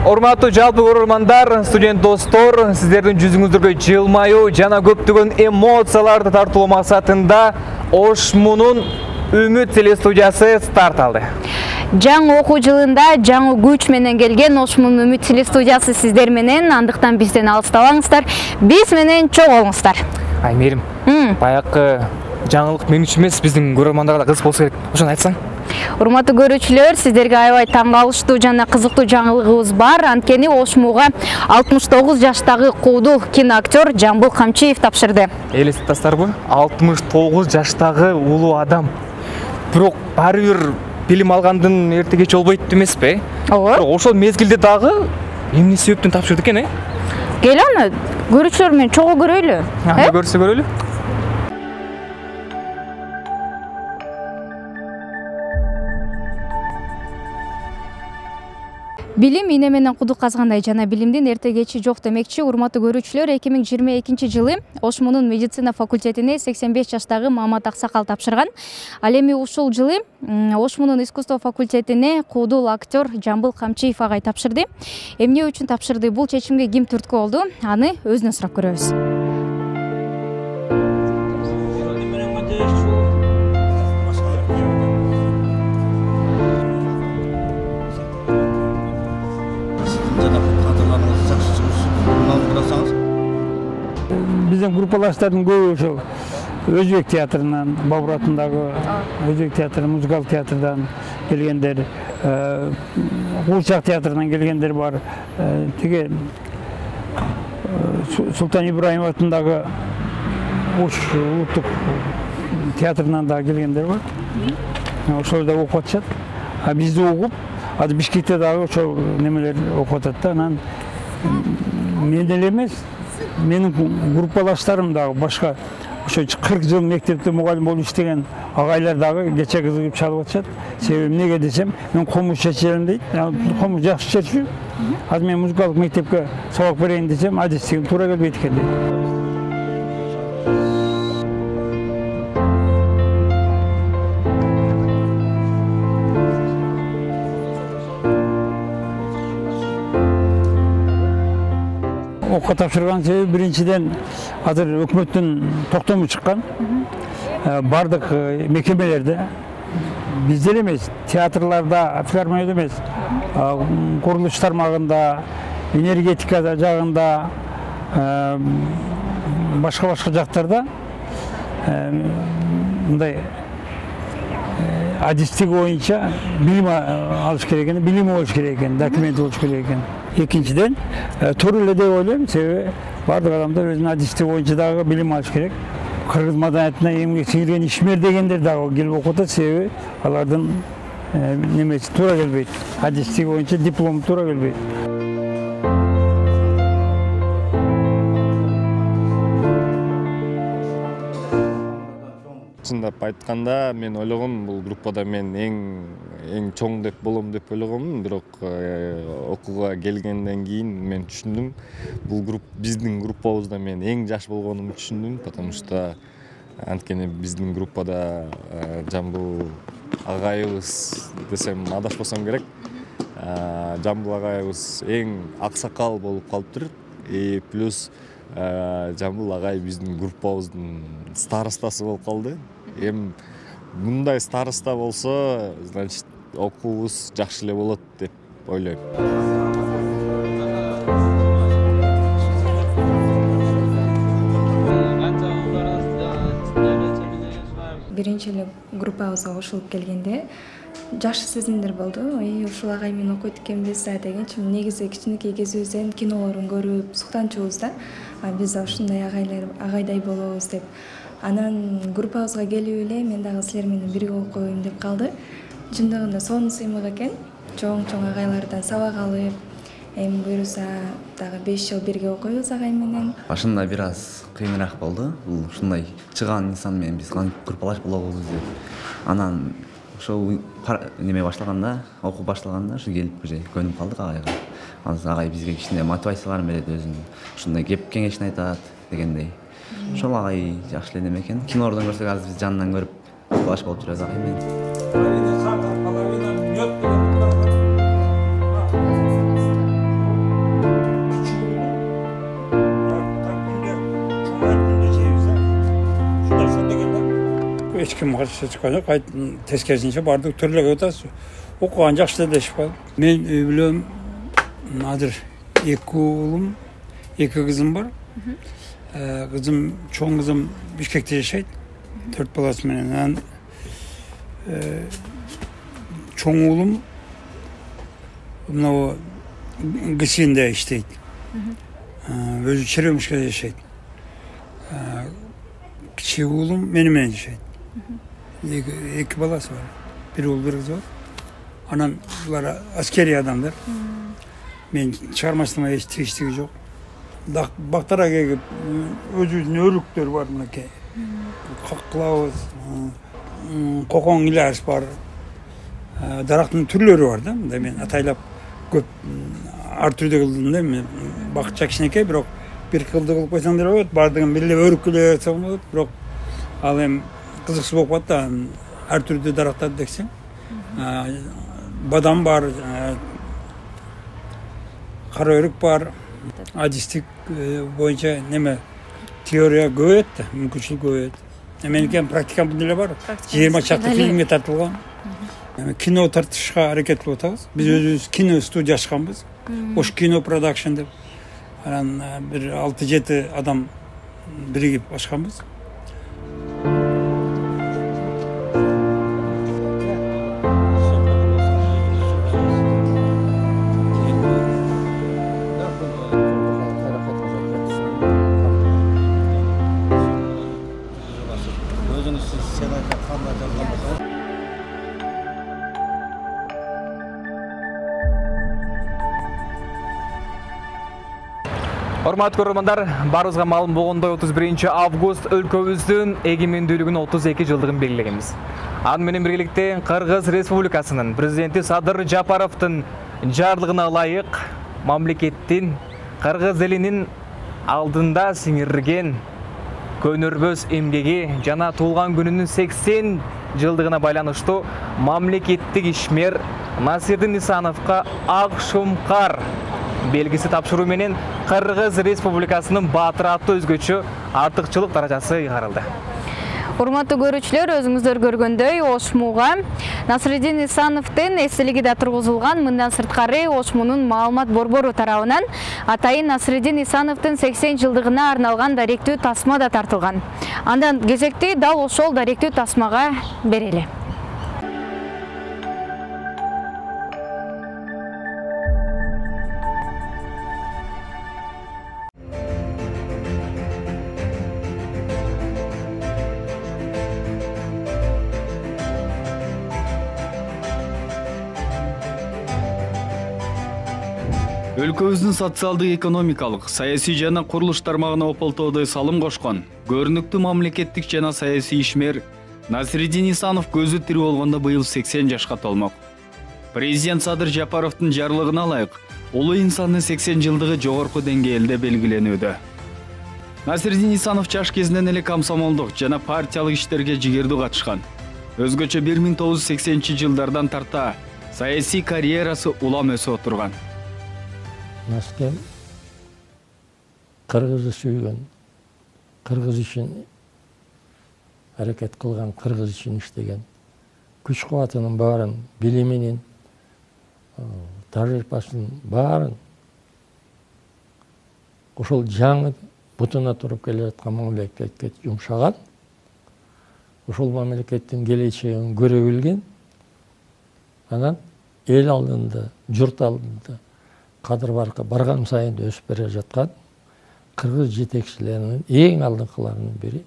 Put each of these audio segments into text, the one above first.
Урматтуу жалпы көрөрмандар, студент достор, сиздердин жүзүңүздөргө жылмаюу жана көптөгөн эмоцияларды тартуу максатында Ошмунун Үмүт телестудиясы старт алды. Жаңы окуу жылында жаңы күч менен келген Ошмунун Үмүт телестудиясы сиздер менен, андыктан бизден алыстабаңыздар, биз менен чогулуңуздар. Аймерим, баягы жаңылык мен үчүн эмес, биздин көрөрмандарга да кызык болсо керек. Ошону айтсаң. Урматтуу көрүүчүлөр, сиздерге аябай таң калыштуу жана кызыктуу жаңылыгыбыз бар. Анткени Ошмуга 69 жаштагы куудул киноактер Жамбыл Камчиев тапшырды. Элестетасыздарбы? 69 жаштагы улуу адам. Бирок баары бир билим алгандын эрте кеч болбойт эмеспи? Ооба. Ошол мезгилде дагы эмне себептен тапшырды экен, Кел аны көрүүчүлөр менен чогуу көрөйлү. Анда көрсө көрөлү. Билим ийне менен кудук казгандай жана билимдин эрте кечи жок демекчи. Урматтуу көрүүчүлөр, 2022 жылы Ошмунун медицина факультетине 85 жаштагы Мамат Аксакал тапшырган. Ал эми ушул жылы Ошмунун искусство факультетине куудул актер Жамбыл Камчиев агай тапшырды. Эмне үчүн тапшырды, бул чечимге ким түрткү болду? Аны өзүнөн сурап көрөбүз. Bizim группалаштардын көбү ошол Өзбек театрынан, Бабур атындагы Өзбек театры, музыкалык театрдан келгендер, Куурчак театрынан келгендер бар. Тиги Султан Ибраимов атындагы Ош улуттук театрынан да келгендер бар. Ошол да окуп атышат. А бизди угуп, азыр Бишкекте дагы ошол немелер окуп атат да. Анан мен эле эмес, менин группалаштарым дагы башка ошо 40 жыл мектепте мугалим болуп иштеген агайлар дагы кече кызыгып чалып атышат. Себеби эмнеге десем, мен комуз чечерем дейт. Комуз жакшы чечүү. Азыр мен музыкалык мектепке сабак берейин десем, адистигим туура келбейт экен дейт. Окуга тапшырган себеби биринчиден азыр өкмөттүн токтому чыккан. Бардык мекемелерде бизде эле эмес, театрларда, филармонияда эмес, курулуш тармагында, энергетика жагында, башка жактарда мындай адистик боюнча билим алыш керек экен, билими болуш керек экен, документи болуш керек экен. Экинчиден, туура эле деп ойлойм, себеби бардык адамдар өзүнүн адистик боюнча дагы билим алыш керек. Кыргыз маданиятына эмгек сиңирген ишмер дегендер дагы келип окуп атат, себеби алардын немеси туура келбейт. Адистик боюнча диплому туура келбейт. Чындап айтканда, мен ойлогом бул группада мен эң чоң деп болом деп ойлогоммун, бирок окууга келгенден кийин мен түшүндүм, бул биздин группабызда мен эң жаш болгонумду түшүндүм, потому что анткени биздин группада Жамбыл агайыбыз десем адашпасам керек. Жамбыл агайыбыз эң аксакал болуп калыптыр. И плюс Жамбыл агай биздин группабыздын старостасы болуп калды. Эми мындай староста болсо, значит, окуубуз жакшы эле болот деп ойлойм. Биринчи эле группабызга кошулуп келгенде жакшы сезимдер болду. Ушул агай менен окуйт экенбиз дегенчи, негизи кичинекей кезибизден кинолорун көрүп суктанчубуз да. Биз ушундай агайдай болобуз деп. Анан группабызга келип эле мен дагы силер менен бирге окуйм деп калды. Чындыгында сонун сыймык экен. Чоң агайлардан сабак алып, эми буюрса дагы 5 жыл бирге окуйбуз агай менен. Башында бир аз кыйыныраак болду. Бул ушундай чыган инсан менен биз группалаш болобуз деп. Анан ошол неме баштаганда, окуу баштаганда ушу келип уже көнүп калдык агайга. Азыр агай бизге кичине мотивацияларын берет, өзүнүн ушундай кеп кеңешин айтат дегендей. Ошол агай жакшы эле неме экен. Кинордон көрсөк азыр биз жанынан көрүп группалаш болуп жүрөбүз агай менен. эч ким каршы чыккан жок. Тескерисинче бардык төрлөгө атасыз. Окуган жакшы дешпи. Мен үй бүлөм азыр 2 уулум, 2 кызым бар. Kızım, çoğun kızım Bişkek'te yaşaydı. 4 balası menен. Çoğun oğlum o Gısı'nda işteydi. Özü Çeremuşka'da yaşaydı. Küçük oğlum benimle yaşaydı. 2 balası var. Bir oğul bir kız var. Anam bunlar askeri adamdır. Ben çağırmasına hiç teştiği yok. Baktara gelip özünün örüktör var bununki. Kılavuz, kokon ilaç var. Daraktın türleri var da. Ben ataylap köp artırda kıldım değil mi? Bakacak işine bir kıldı kılıp koysan da bardığın belli örüklüğe savunulur. Al hem kızıksız okuat da her türlü darakta deksin. Badam var, kara örük var. Adistik boyunca neme teoriya göğetti, mümkünçülük göğetti. Amerikan praktikan bunlar var. 20 çaktı filmge tartılgan. Kino tartışka hareketli otağız. Biz özümüz kino stüdyo açkanbız. Oş kino production dep. Bir 6-7 adam birigip açkanbız. Hormatly көрөрмандар, барыбызга маалым болгондой 31 август өлкөбүздүн эгемендүүлүгүнүн 32 жылдыгын белгилегенбиз. Аны менен биргеликте Кыргыз Республикасынын президенти Садыр Жапаровдун жарлыгына ылайык мамлекеттин Кыргыз элинин алдында сиңирген көнөрбөс эмгеги жана туулган күнүнүн 80 жылдыгына байланыштуу мамлекеттик ишмер Насирдин Исановго ак шумкар белгиси тапшыруу менен Кыргыз Республикасынын баатыры аттуу өзгөчө артыкчылык даражасы ыйгарылды. Урматтуу көрүүчүлөр, өзүңүздөр көргөндөй Ошмуга Насирдин Исановдун эстелиги да тургузулган. Мындан сырткары Ошмунун маалымат борбору тарабынан атайын Насирдин Исановдун 80 жылдыгына арналган даректүү тасма да тартылган. Андан кезекти дал ошол даректүү тасмага берели. Өлкөбүздүн социалдык экономикалык, саясий жана курулуш тармагына ополтоодой салым кошкон көрүнүктүү мамлекеттик жана саясий ишмер Насирдин Исанов көзү тирүү болгондо быйыл 80 жашка толмок. Президент Садыр Жапаровдун жарлыгына ылайык улуу инсандын 80 жылдыгы жогорку деңгээлде белгиленүүдө. Насирдин Исанов жаш кезинен эле комсомолдук жана партиялык иштерге жигердүү катышкан. Өзгөчө 1980-жылдардан тарта саясий карьерасы улам өсүп отурган. Наскен Кыргызды сүйгөн, Кыргыз үчүн аракет кылган, Кыргыз үчүн иштеген, күч кубатынын баарын, билиминин, тажрыйбасынын баарын ошол жаңы бутуна туруп келе жаткан мамлекетке жумшаган, ошол мамлекеттин келечегин көрө билген, анан эл алдында, журт алдында кадыр барган сайын өсүп бере жаткан кыргыз жетекчилеринин эң алдыңкыларынын бири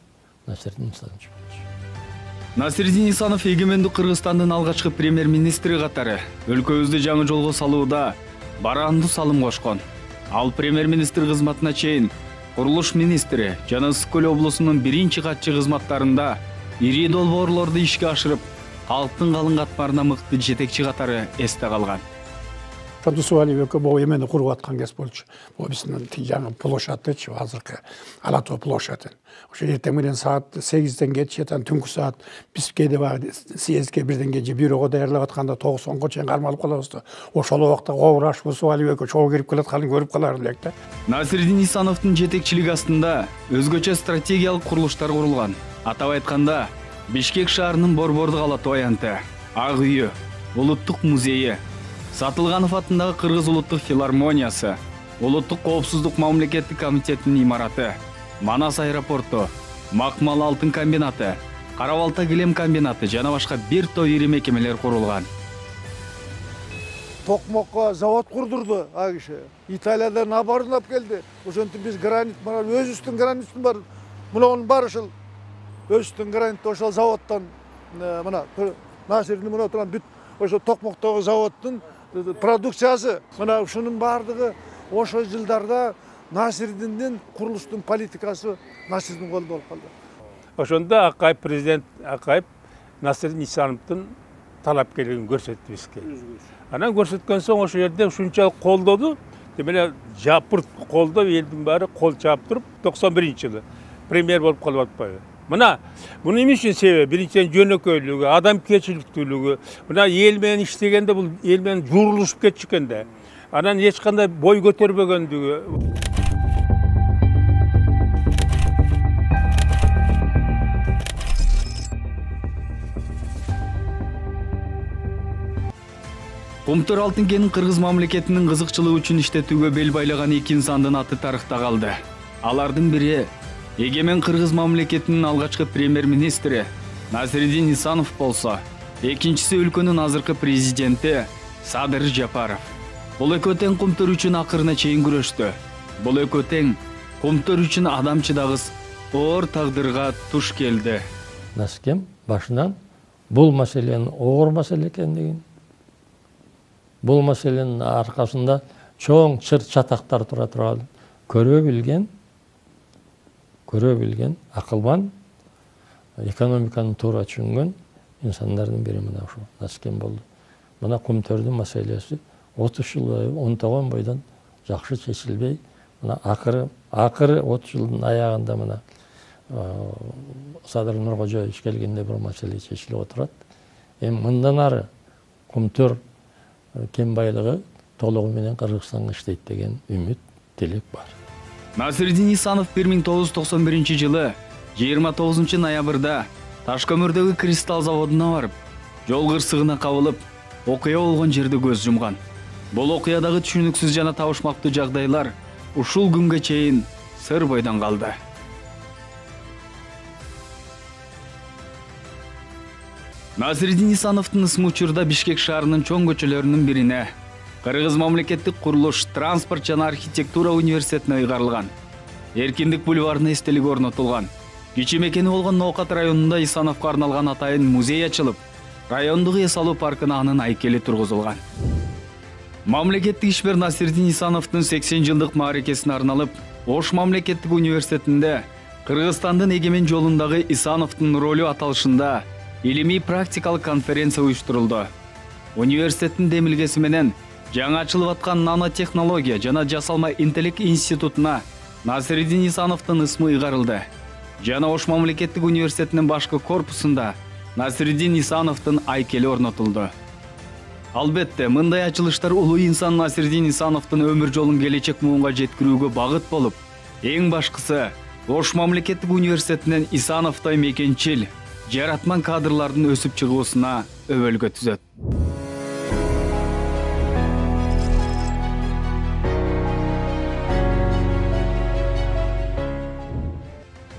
Насирдин Исанов. Насирдин Исанов эгемендүү Кыргызстандын алгачкы премьер-министри катары өлкөбүздү жаңы жолго салууда барандуу салым кошкон. Ал премьер-министр кызматына чейин курулуш министри жана Ысык Көл облусунун биринчи катчы кызматтарында ири долбоорлорду ишке ашырып, калктын калың катмарына мыкты жетекчи катары эсте калган. Тандусуалибек бул эмени куруп аткан кез болчу. Бул биздин жаңы площадьчы, азыркы Ала Тоо площадь. Ошо эртең менен саат 8ден кечке түнкү саат биз кээде багы съездге 1ден кече бюрого даярдап атканда 9-10га чейин кармалып калабыз да. Ошол убакта Обраш Сууалибек чогуу кирип келатканын көрүп калар элек да. Насирдин Исановдун жетекчилиги астында өзгөчө стратегиялык курулуштар курулган. Атап айтканда, Бишкек шаарынын Борбордук Алатуу аянты, Ак үйү, Улуттук музейи, Сатылганов атындагы Кыргыз улуттук филармониясы, Улуттук коопсуздук мамлекеттик комитетинин имараты, Манас аэропорту, Макмал алтын комбинаты, Карабалта килем комбинаты жана башка бир топ ири мекемелер курулган. Токмокко завод курдурду а киши. Италиядан абарынап келди. Ошентип биз гранит мына өзүбүздүн гранитибиз бар. Мунун баары ушул өзүбүздүн гранит ошол заводдон мына Насирдин мына турган бүт ошо Токмоктогу заводдун продукциясы. Мына ушунун баардыгы ошол жылдарда Насирдиндин курулуштун политикасы Насирдин колунда болуп калды. Ошондо Акаев президент Акаев Насирдин Исановдун талапкерлигин көрсөттү бизге. Анан көрсөткөн соң ошол жерде ушунчалык колдоду. Демек жапырт колдоп элдин баары кол чаап туруп 91-жылы премьер болуп калып атпайбы. Мына буну эмне үчүн себеби? Биринчиден жөнөкөйлүгү, адамгерчиликтүүлүгү. Мына эл менен иштегенде бул эл менен журулушуп кетчү экен да. Анан эч кандай бой көтөрбөгөндүгү. Кумтөр алтын кенин Кыргыз мамлекетинин кызыкчылыгы үчүн иштетүүгө бел байлаган 2 инсандын аты тарыхта калды. Алардын бири Эгемен Кыргыз мамлекетинин алгачкы премьер-министри Насирдин Исанов болсо, экинчиси өлкөнүн азыркы президенти Садыр Жапаров. Бул экөө тең Кумтөр үчүн акырына чейин күрөштү. Бул экөө тең Кумтөр үчүн адам чыдагыс оор тагдырга туш келди. Наскем башынан бул маселенин оор маселе экендигин, бул маселенин аркасында чоң чыр чатактар тура турганын көрө билген, акылман, экономиканы туура түшүнгөн инсандардын бири мына ушул Наскем болду. Мына Кумтөрдүн маселеси 30 жыл онтогон бойдон жакшы чечилбей, мына акыры 30 жылдын аягында мына Садыр Нуркожоевич келгенде бир маселе чечилип отурат. Эми мындан ары Кумтөр кен байлыгы толугу менен Кыргызстанга иштейт деген үмүт, тилек бар. Насирдин Исанов 1991-жылы 29 ноябрда Ташкөмүрдөгү кристалл заводуна барып, жол кырсыгына кабылып, окуя болгон жерде көз жумган. Бул окуядагы түшүнүксүз жана табышмактуу жагдайлар ушул күнгө чейин сыр бойдон калды. Насирдин Исановдун ысмы учурда Бишкек шаарынын чоң көчөлөрүнүн бирине Кыргыз мамлекеттик курулуш, транспорт жана архитектура университетине ыйгарылган. Эркиндик бульварына эстелик орнотулган. Кичи мекени болгон Ноокат районунда Исановго арналган атайын музей ачылып, райондук эс алуу паркына анын айкели тургузулган. Мамлекеттик ишмер Насирдин Исановдун 80 жылдык мааракесине арналып, Ош мамлекеттик университетинде Кыргызстандын эгемен жолундагы Исановдун ролу аталышында илимий практикалык конференция уюштурулду. Университеттин демилгеси менен жаңы ачылып аткан нанотехнология жана жасалма интеллект институтуна Насирдин Исановдун ысмы ыйгарылды. Жана Ош мамлекеттик университетинин башкы корпусунда Насирдин Исановдун айкели орнотулду. Албетте, мындай ачылыштар улуу инсан Насирдин Исановдун өмүр жолун келечек муунга жеткирүүгө багыт болуп, эң башкысы Ош мамлекеттик университетинен Исановдой мекенчил, жаратман кадрлардын өсүп чыгуусуна өбөлгө түзөт.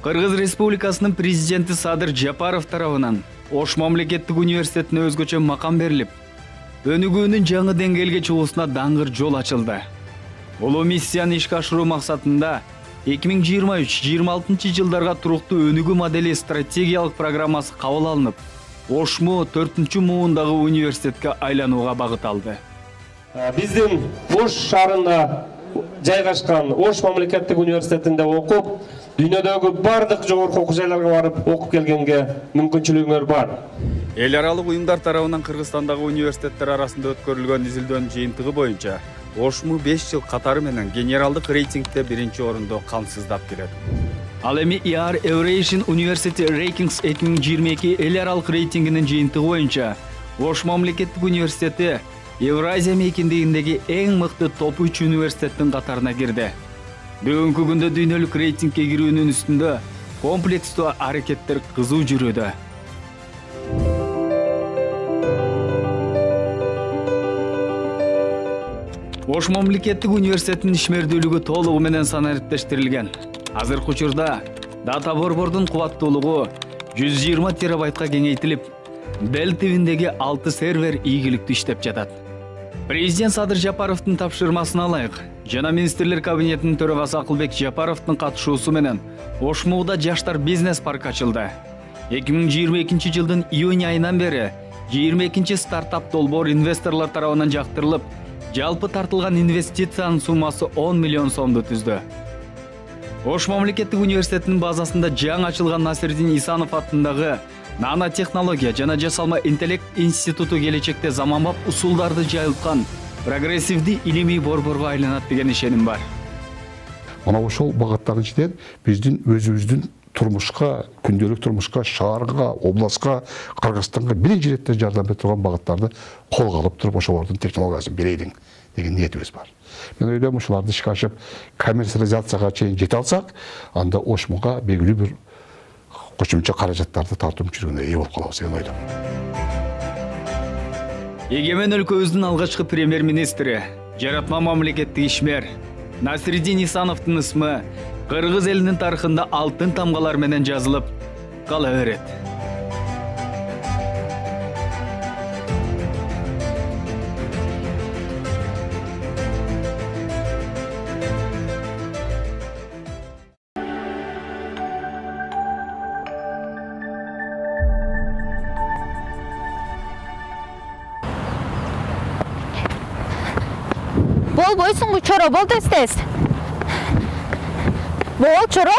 Кыргыз Республикасынын президенти Садыр Жапаров тарабынан Ош мамлекеттик университетине өзгөчө макам берилип, өнүгүүнүн жаңы деңгээлге чыгуусуна даңгыр жол ачылды. Улуу миссияны ишке ашыруу максатында 2023-26 жылдарга туруктуу өнүгүү модели стратегиялык программасы кабыл алынып, Ошму 4-чү муундагы университетке айланууга багыт алды. Биздин Ош шаарында жайгашкан Ош мамлекеттик университетинде окуп, дүйнөдөгү бардык жогорку окуу жайларга барып окуп келгенге мүмкүнчүлүгүңөр бар. Эл аралык уюмдар тарабынан Кыргызстандагы университеттер арасында өткөрүлгөн изилдөөнүн жыйынтыгы боюнча Ошму 5 жыл катары менен генералдык рейтингде 1-чи орунду камсыздап келет. Ал эми ER Eurasian University Rankings 2022 эл аралык рейтингинин жыйынтыгы боюнча Ош мамлекеттик университети Евразия мейкиндигиндеги эң мыкты топ 3 университеттин катарына кирди. Бүгүнкү күндө дүйнөлүк рейтингге кирүүнүн үстүндө комплекстүү аракеттер кызуу жүрүүдө. Ош мамлекеттик университетинин ишмердүүлүгү толугу менен санариптештирилген. Азыркы учурда дата борбордун кубаттуулугу 120 терабайтка кеңейтилип, Dell тибиндеги 6 сервер ийгиликтүү иштеп жатат. Президент Садыр Жапаровдун тапшырмасын алайык. Жана министрлер кабинетинин төрагасы Акылбек Жапаровдун катышуусу менен Ошмууда жаштар бизнес парк ачылды. 2022 жылдын июнь айынан бери 22 стартап долбоор инвесторлор тарабынан жактырылып, жалпы тартылган инвестициянын суммасы 10 миллион сомду түздү. Ош мамлекеттик университетинин базасында жаңы ачылган Насирдин Исанов атындагы Нанотехнология жана жасалма интеллект институту келечекте заманбап усулдарды жайылткан прогрессивдүү илимий борборго айланат деген ишеним бар. Мына ошол багыттардын ичинен биздин өзүбүздүн турмушка, күндөлүк турмушка, шаарга, областка, Кыргызстанга биринчи иретте жардам бере турган багыттарды колго алып туруп ошолордун технологиясын берейин деген ниетибиз бар. Мен ойлойм, ушуларды ишке ашып коммерциализацияга чейин жете алсак, анда Ошмуга белгилүү бир кошумча каражаттарды тартып жүргөнгө ээ болуп калабыз деген ойдомун. Эгемен өлкөбүздүн алгачкы премьер-министри, жаратма мамлекеттик ишмер Насирдин Исановдун ысмы Кыргыз элинин тарыхында алтын тамгалар менен жазылып кала берет. Бол бойсуңгу чоро, бол тез. Бол чоро.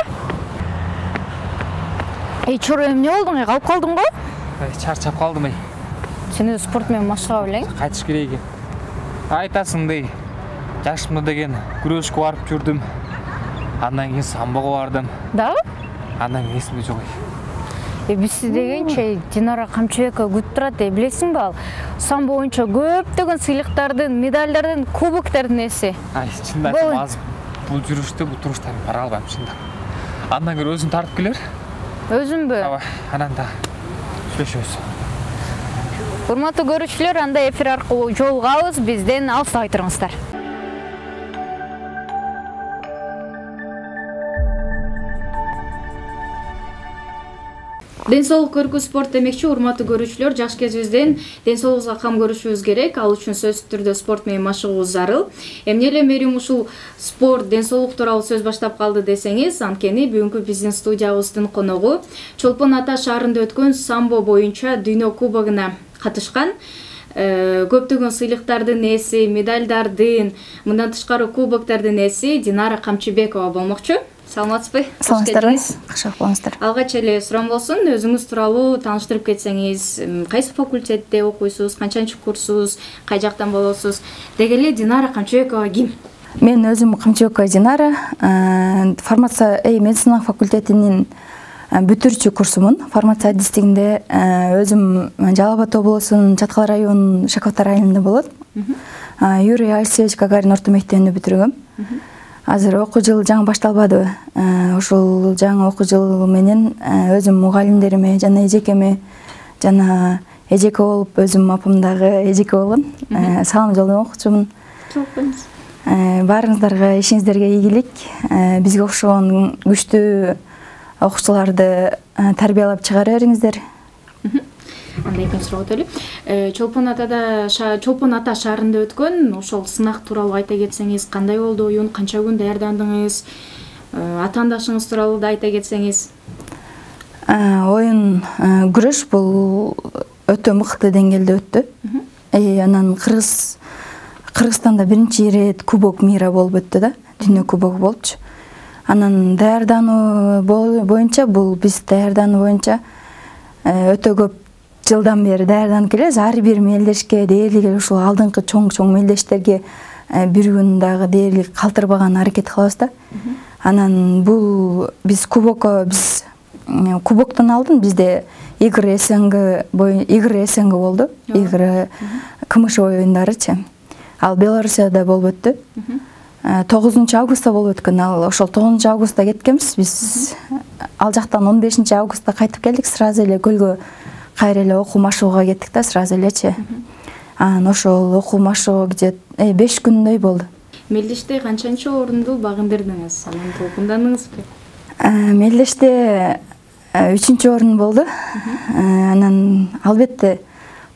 Чоро эмне болдуң? Калып калдың го? Чарчап калдым. Сен спорт менен машыга белең? Кайтыш керек экен. Айтасыңдай, жашымда деген күрөшкө барып жүрдүм. Андан кийин самбого бардым. Да? Андан кийин эсимде жок. Биз дегенче Динара Камчыбекова күтүп турат, билесиңби ал? Самбо боюнча көптөгөн сыйлыктардын, медалдардын, кубоктардын эси. Чындап азып бул жүрүштө бул туруштан бара албайм чындап. Андан кийин өзүң тартып келер. Өзүмбү? Ооба, анан да сүйлөшөбүз. Урматтуу көрүүчүлөр, анда эфир аркылуу жолугабыз, бизден алыстабай туруңуздар. Ден соолук көркү спорт демекчи, урматтуу көрүүчүлөр, жаш кезибизден ден соолугубузга кам көрүшүбүз керек. Ал үчүн сөзсүз түрдө спорт менен машыгуубуз зарыл. Эмне эле Мерим ушул спорт, ден соолук тууралуу сөз баштап калды десеңиз, анткени бүгүнкү биздин студиябыздын коногу Чолпон Ата шаарында өткөн самбо боюнча дүйнө кубогуна катышкан. Көптөгөн сыйлыктардын ээси, медалдардын, мындан тышкары кубоктардын ээси Динара Камчыбекова болмокчу. Саламатсызбы? Саламатсыздарбы? Кашак болуңуздар. Алгач эле сурам болсун, өзүңүз тууралуу тааныштырып кетсеңиз, кайсы факультетте окуйсуз, канчанчы курсуз, кай жактан болосуз? Деги эле Динара Камчыбекова ким? Мен өзүм Камчыбекова Динара, фармация медицина факультетинин бүтүрчү курсумун. Фармация адистигинде өзүм Жалал Абад облусунун Чаткал районунун Шаковтар айылында болот. Юрий Алексеевич Гагарин орто мектебинде бүтүргөм. Азыр окуу жыл жаңы башталбады. Ошол жаңы окуу жыл менен өзүм мугалимдериме жана эжекеме жана эжеке болуп, өзүм апам дагы эжеке болгон. Салам жолдойм, окуучумун. Баарыңыздарга, ишиңиздерге ийгилик. Бизге окшогон күчтүү окуучуларды тарбиялап чыгара бериңиздер. Андай экинчи суроо өтөлү. Чолпон Ата шаарында өткөн ошол сынак тууралуу айта кетсеңиз, кандай болду оюн, канча күн даярдандыңыз? Атаандашыңыз тууралуу да айта кетсеңиз. Оюн күрөш бул өтө мыкты деңгээлде өттү. Анан Кыргызстанда биринчи ирет Кубок мира болуп өттү да, дүйнө кубогу болчу. Анан даярдануу боюнча, бул биз даярдануу боюнча өтө көп жылдан бери даярданып келебиз. Ар бир мелдешке дээрлик ушул алдыңкы чоң мелдештерге бир күн дагы дээрлик калтырбаган аракет кылабыз да. Анан бул биз кубоктон алдын бизде игры СНГ болду. Игры КМШ оюндарычы. Ал Белоруссияда болуп өттү. 9 августта болуп өткөн. Ал ошол 9 августта кеткенбиз. Биз ал жактан 15 августта кайтып келдик. Сразу эле көлгө кайра эле окуу машыгууга кеттик да, сразу элечи. Анан ошол окуу машыгуу где 5 күндөй болду. Мелдеште канчанчы орунду багындырдыңыз? Анан толкундандыңызбы? Мелдеште 3-чү орун болду. Анан албетте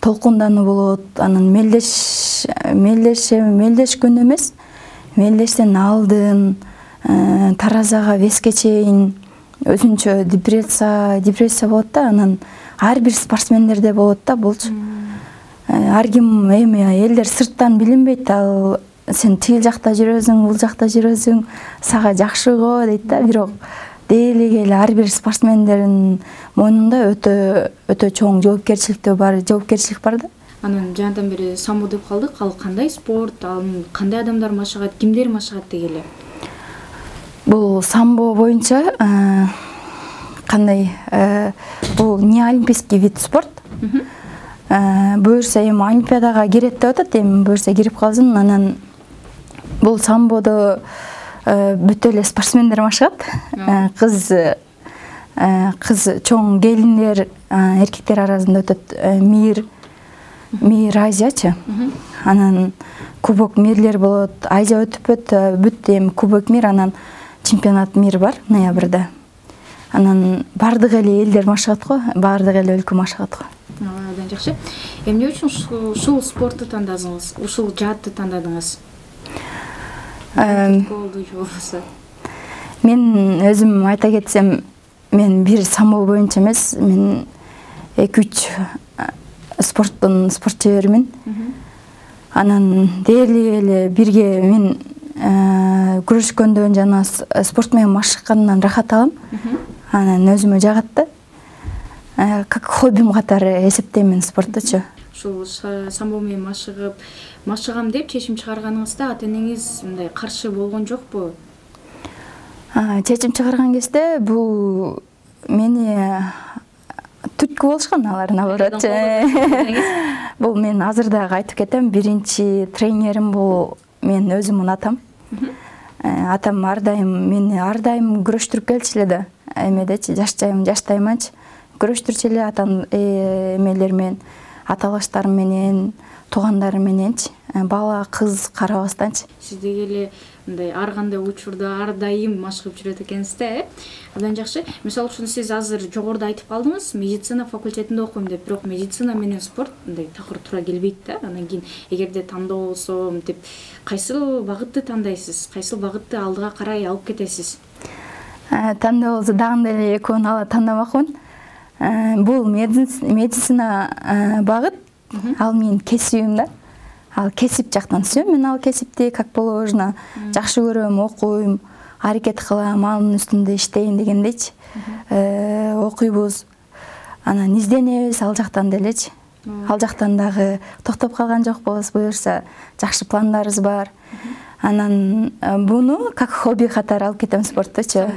толкундануу болот. Анан мелдеш күн эмес. Мелдештен алдын таразага веске чейин өзүнчө депрессия болот да. Анан ар бир спортсмендерде болот да болчу. Ар ким эми элдер сырттан билинбейт, ал сен тил жакта жүрөсүң, бул жакта жүрөсүң, сага жакшы го дейт да. Бирок дээли эле ар бир спортсмендердин мойнунда өтө чоң жоопкерчилик бар да. Анан жандан бери самбо деп калдык. Ал кандай спорт, ал кандай адамдар машыгат, кимдер машыгат дегеле? Бул самбо боюнча кандай бул не олимпийский вид спорт. Буюрса эми олимпиадага кирет деп атат, эми буюрса кирип калсын. Анан бул самбодо бүт эле спортсмендер машыгат. Кыз чоң келиндер, эркектер арасында өтөт мир Азиячы. Анан кубок мирлер болот, Азия өтүп бүт эми кубок мир, анан чемпионат мир бар ноябрда. Анан бардык эле элдер машыгат го, бардык эле өлкө машыгат го. Абдан жакшы. Эмне үчүн ушул спортты тандадыңыз? Ушул жаатты тандадыңыз? Мен өзүм айта кетсем, мен бир самбо боюнча эмес, мен 2-3 спорттун спорт чебермин. Анан дээли эле бирге мен күрөшкөндөн жана спорт менен машыккандан рахат алам. Анан өзүмө жагат да. Как хоббим катары эсептейм спорттучу. Ушул самбо менен машыгам деп чечим чыгарганыңызда ата-энеңиз мындай каршы болгон жокпу? Чечим чыгарган кезде бул мени түрткү болушкан алар, наоборот. Бул мен азыр дагы айтып кетем, биринчи тренерим бул мен өзүмдүн атам. Атам мени ар дайым күрөштүрүп келчү эле да. Эмедечи жаштайманчы күрөштүрчү эле эмелер менен, аталаштарым менен, туугандарым мененчи, бала кыз карабастанчы. Сиз дегеле мындай ар кандай учурда ар дайым машыгып жүрөт экенсиз да, Абдан жакшы. Мисалы үчүн сиз азыр жогоруда айтып калдыңыз, медицина факультетинде окуйм деп, бирок медицина менен спорт мындай такыр туура келбейт да. Анан кийин эгерде тандоо болсо, мынтип кайсыл багытты тандайсыз? Кайсыл багытты алдыга карай алып кетесиз? Тандоо болсо дагы эле экөөнү ала тандамакмын. Бул медицина багыт, ал менин кесибим да. Ал кесип жактан сөйм, мен ал кесипти как положено жакшы көрөм, окуйм, аракет кылам, анын үстүндө иштейин дегендейчи. Окуйбуз, анан изденебиз ал жактан делечи. Ал жактан дагы токтоп калган жокпуз, буюрса жакшы пландарыбыз бар. Анан буну как хобби катары алып кетем спорттучу.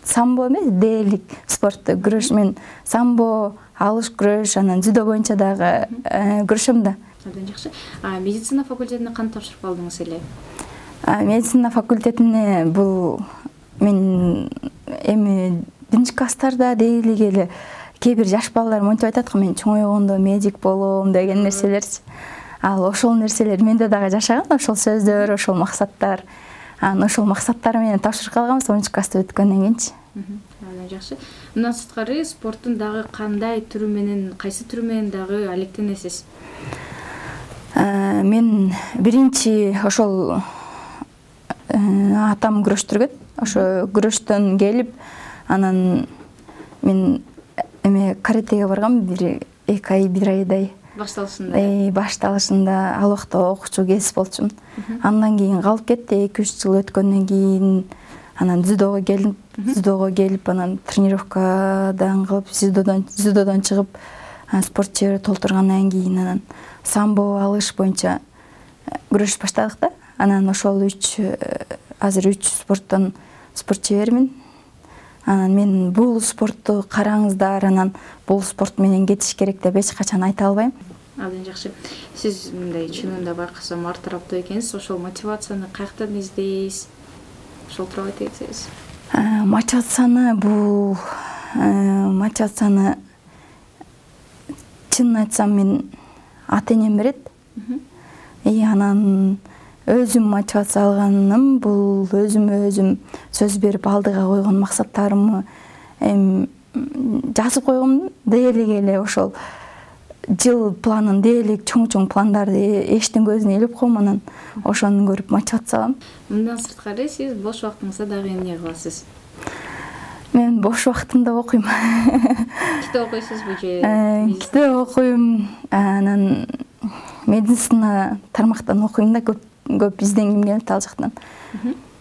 Самбо эмес, дээрлик спортту күрөш, мен самбо, алыш күрөш, анан дзюдо боюнча дагы күрөшөм да. Абдан жакшы. Медицина факультетине кантип тапшырып калдыңыз эле? Медицина факультетине бул мен эми биринчи класстарда дээли эле кээ бир жаш балдар монтип айтат го, мен чоңойгондо медик болом деген нерселерчи. Ал ошол нерселер менде дагы жашаган, ошол сөздөр, ошол максаттар. Ошол максаттар менен тапшырып калганбыз 10 класстı өткөндөн кийинчи. Абдан жакшы. Мындан сырткары спорттун дагы кандай түрү менен, кайсы түрү менен дагы алектенесиз? Мен биринчи ошол атам күрөштүргөн. Ошо күрөштөн келип, анан мен эме каратеге баргам, 1 ай 1 айдай. Башталышында ал убакта окуучу кесип болчумун. Андан кийин калып кетти, 2-3 жыл өткөндөн кийин анан дзюдого келип, анан тренировкадан кылып, дзюдодон чыгып, спорт чебери толтургандан кийин анан самбо, алыш боюнча күрөшүп баштадык да. Анан ошол азыр 3 спорттон спорт чебермин. Анан мен бул спортту караңыздар, анан бул спорт менен кетиш керек деп эч качан айта албайм. Абдан жакшы. Сиз мындай чынында байкасам ар тараптуу экенсиз. Ошол мотивацияны каяктан издейсиз? Ошол тууралуу айта кетсеңиз. Мотивацияны чынын айтсам мен ата-энем берет. Анан өзүм мотивация алганым бул өзүм сөз берип алдыга койгон максаттарымы жазып койгом дээрлик эле ошол жыл планын дээрлик чоң пландарды эчтин көзүнө илип койгом, анан ошону көрүп мотивация алам. Мындан сырткары сиз бош убактыңызда дагы эмне кыласыз? Мен бош убактымда окуйм. Китеп окуйсузбу же? Китеп окуйм, анан медицина тармактан окуйм да, көп изденгим келет ал жактан.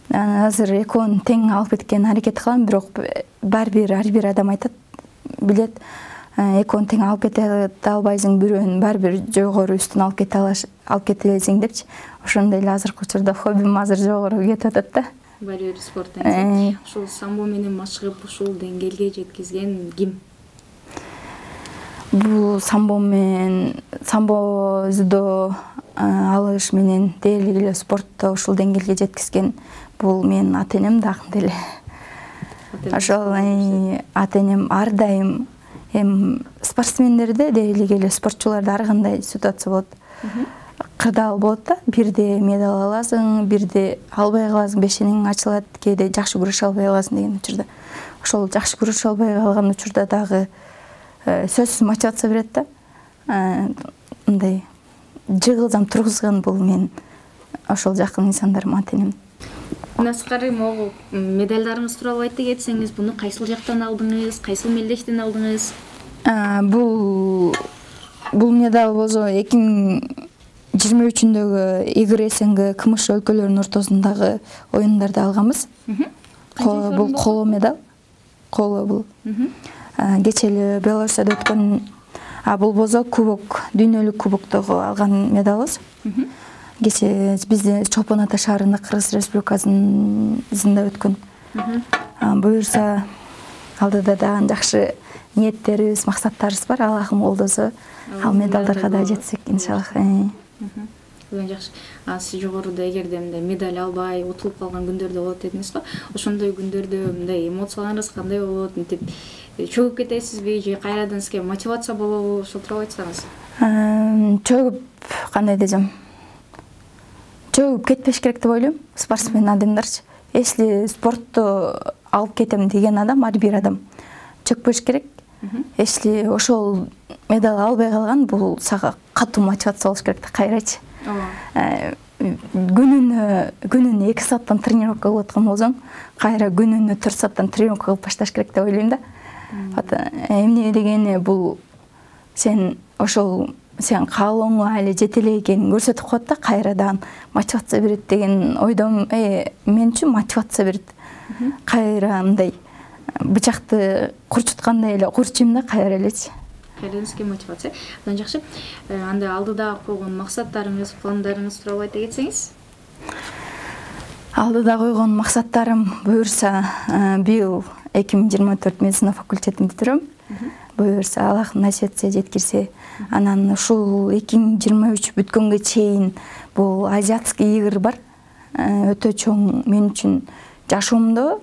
Азыр экөөнүн тең алып кеткен аракет кылам, бирок ар бир адам айтат, билет, экөөнүн тең алып кете албайсың, бирөөнүн бир жогору үстүн алып кете элесиң депчи. Ошондой эле азыркы учурда хоббим азыр жогору кетип атат да. Баары спорттон. Ушул самбо менен машыгып ушул деңгээлге жеткизген ким? Бул самбо дзюдо алыш менен дээрлик эле спортто ушул деңгээлге жеткизген бул менин ата-энем дагы деле. Ошол ата-энем ар дайым спортсмендерде дээрлик эле спортчуларда ар кандай ситуация болот. Кырдаал болот да, бирде медаль аласың, бирде албай каласың, бешениң ачылат, кээде жакшы күрөшө албай каласың деген учурда. Ошол жакшы күрөшө албай калган учурда дагы сөзсүз мотивация берет да. Мындай жыгылзам тургузган бул мен ошол жакын инсандарым ата-энем. Наскары могу медальдарыңыз тууралуу айтып кетсеңиз, буну кайсыл жактан алдыңыз, кайсыл мелдештен алдыңыз? Бул медаль болсо 2023-дөгү Игорь СНГ КМШ өлкөлөрүнүн ортосундагы оюндарда алганбыз. Бул коло медаль. Коло бул. Кечээ эле Беларусьта өткөн, бул болсо кубок, дүйнөлүк кубоктогу алган медалыбыз. Кечээ бизде Чолпон Ата шаарында Кыргыз Республикасында өткөн. Буюрса алдыда дагы жакшы ниеттерибиз, максаттарыбыз бар. Аллахым колдосо, ал медалдарга да жетсек иншаллах. Жакшы. Сиз жогоруда эгерде мындай медаль албай, утулуп калган күндөрдө болот дедиңиз го. Ошондой күндөрдө мындай эмоцияларыңыз кандай болот? Мынтип чөгүп кетесизби же кайрадан сизге мотивация болобу? Ошол тууралуу айтсаңыз. Чөгүп, кандай десем, чөгүп кетпеш керек деп ойлойм. Спортсмен адамдарчы. Если спортто алып кетем деген адам, ар бир адам чөкпөш керек. Если ошол медаль албай калган, бул сага катуу мотивация болуш керек да, кайрачы. Күнүнө 2 сааттан тренировка кылып аткан болсоң, кайра күнүнө 4 сааттан тренировка кылып башташ керек деп ойлойм да. Эмне дегени бул сен каалооңо али жете эле экенин көрсөтүп коет да, кайрадан мотивация берет деген ойдом, мен үчүн мотивация берет. Кайра мындай бычакты курчуткандай эле курчуйм да, кайра элечи. Кайраңызга мотивация. Андан жакшы. Анда алдыда койгон максаттарыңыз, пландарыңыз тууралуу айта кетсеңиз. Алдыда койгон максаттарым буюрса, быйыл 2024 медицина факультетин бүтүрөм. Буюрса, Аллах насип этсе, жеткирсе, анан ушул 2023 бүткөнгө чейин бул азиатский игр бар. Өтө чоң мен үчүн жашоомдо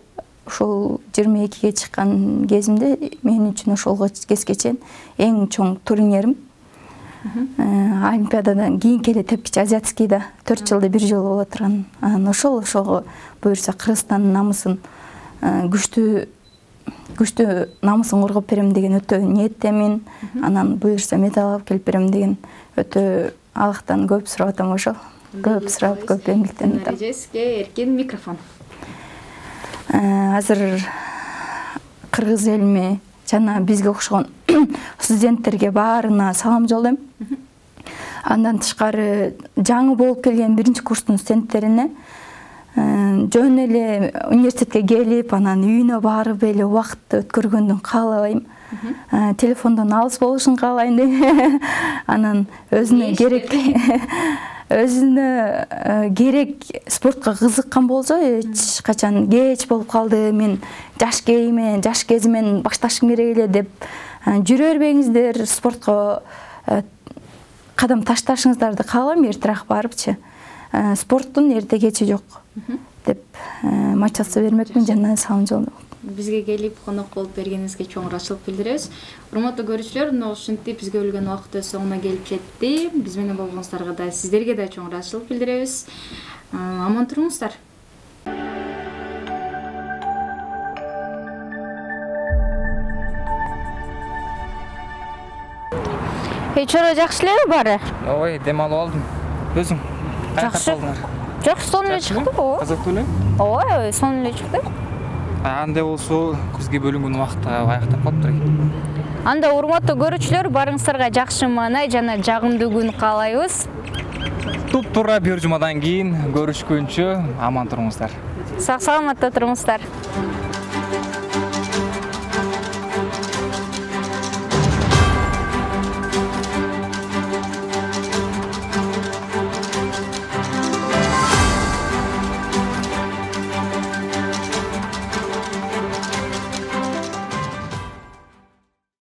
ошол 22-ге чыккан кезимде мен үчүн ошолго кезге чейин эң чоң турнирим. Олимпиададан кийинки эле тепкич азиатскийда 4 жылда 1 жолу боло турган. Ошого буюрса Кыргызстандын намысын күчтүү намысын коргоп берем деген өтө ниеттемин. Анан буюрса медаль алып келип берем деген өтө Аллахтан көп сурап атам ошол. Көп сурап, көп эмгектенип атам. Сизге эркин микрофон. Азыр кыргыз элиме жана бизге окшогон студенттерге баарына салам жолдойм. Андан тышкары жаңы болуп келген 1-курстун студенттерине жөн эле университетке келип, анан үйүнө барып эле убакытты өткөргөндүн каалабайм. Телефондон алыс болушун каалайм дейм. Анан өзүнө керек спортко кызыккан болсо, эч качан кеч болуп калды, мен жаш кезимен башташым керек эле деп жүрө бербеңиздер, спортко кадам ташташыңыздарды каалайм, эртерээк барыпчы. Спорттун эрте кечи жок деп мотивация бермекмин жана салам жолдойм. бизге келип конок болуп бергениңизге чоң ыраазычылык билдиребиз. Урматтуу көрүүчүлөр, мына ушинтип бизге бөлгөн убакыт өз соңуна келип жетти. Биз менен болгонуңуздарга да, сиздерге да чоң ыраазычылык билдиребиз. Аман туруңуздар. Чора жакшы элеби баары? Ой, дем алып алдым. Өзүң жакшы. Жакшы, сонун эле чыкты го. Кызыктуу эле? Ой, сонун эле чыкты. Андай болсо, бизге бөлүнгөн убакытта аяктап калыптыр экен. Анда урматтуу көрүүчүлөр, барыңыздарга жакшы маанай жана жагымдуу күн каалайбыз. Туп-туура бир жумадан кийин көрүшкөнчө аман туруңуздар. Сак саламатта туруңуздар.